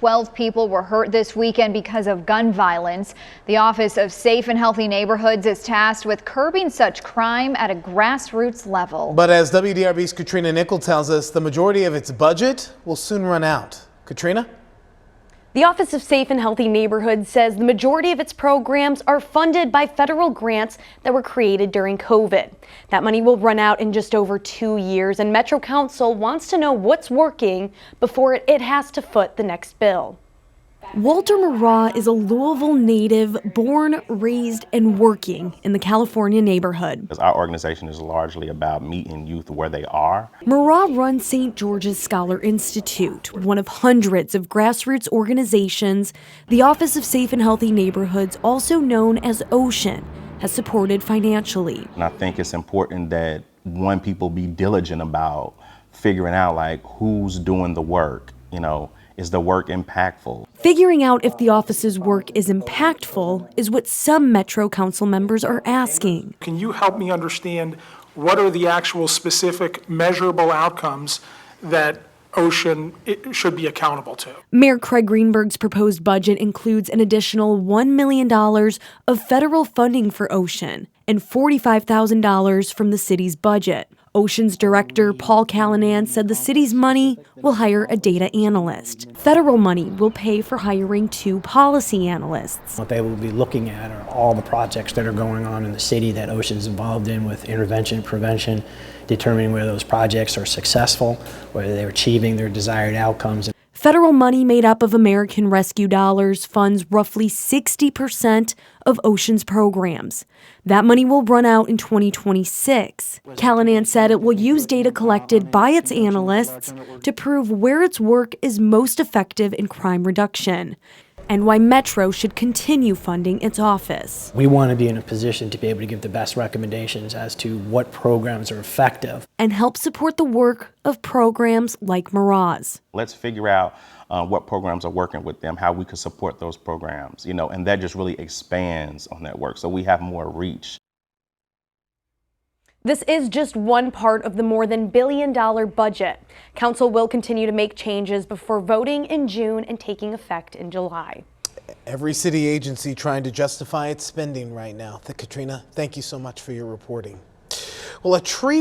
12 people were hurt this weekend because of gun violence. The Office of Safe and Healthy Neighborhoods is tasked with curbing such crime at a grassroots level. But as WDRB's Katrina Nickel tells us, the majority of its budget will soon run out. Katrina? The Office of Safe and Healthy Neighborhoods says the majority of its programs are funded by federal grants that were created during COVID. That money will run out in just over 2 years, and Metro Council wants to know what's working before it has to foot the next bill. Walter Murrah is a Louisville native, born, raised, and working in the California neighborhood. Our organization is largely about meeting youth where they are. Murrah runs St. George's Scholar Institute, one of hundreds of grassroots organizations. The Office of Safe and Healthy Neighborhoods, also known as OSHN, has supported financially. And I think it's important that, one, people be diligent about figuring out who's doing the work, is the work impactful? Figuring out if the office's work is impactful is what some Metro Council members are asking. Can you help me understand what are the actual specific measurable outcomes that OSHN should be accountable to? Mayor Craig Greenberg's proposed budget includes an additional $1 million of federal funding for OSHN and $45,000 from the city's budget. OSHN's Director Paul Callanan said the city's money will hire a data analyst. Federal money will pay for hiring 2 policy analysts. What they will be looking at are all the projects that are going on in the city that OSHN's involved in with intervention, prevention, determining whether those projects are successful, whether they're achieving their desired outcomes. Federal money made up of American Rescue dollars funds roughly 60% of OSHN's programs. That money will run out in 2026. Callanan said it will use data collected by its analysts to prove where its work is most effective in crime reduction, and why Metro should continue funding its office. We want to be in a position to be able to give the best recommendations as to what programs are effective. And help support the work of programs like Murrah's. Let's figure out what programs are working with them, how we could support those programs, and that just really expands on that work so we have more reach. This is just one part of the more than $1 billion budget. Council will continue to make changes before voting in June and taking effect in July. Every city agency trying to justify its spending right now. Katrina, thank you so much for your reporting. Well, a tree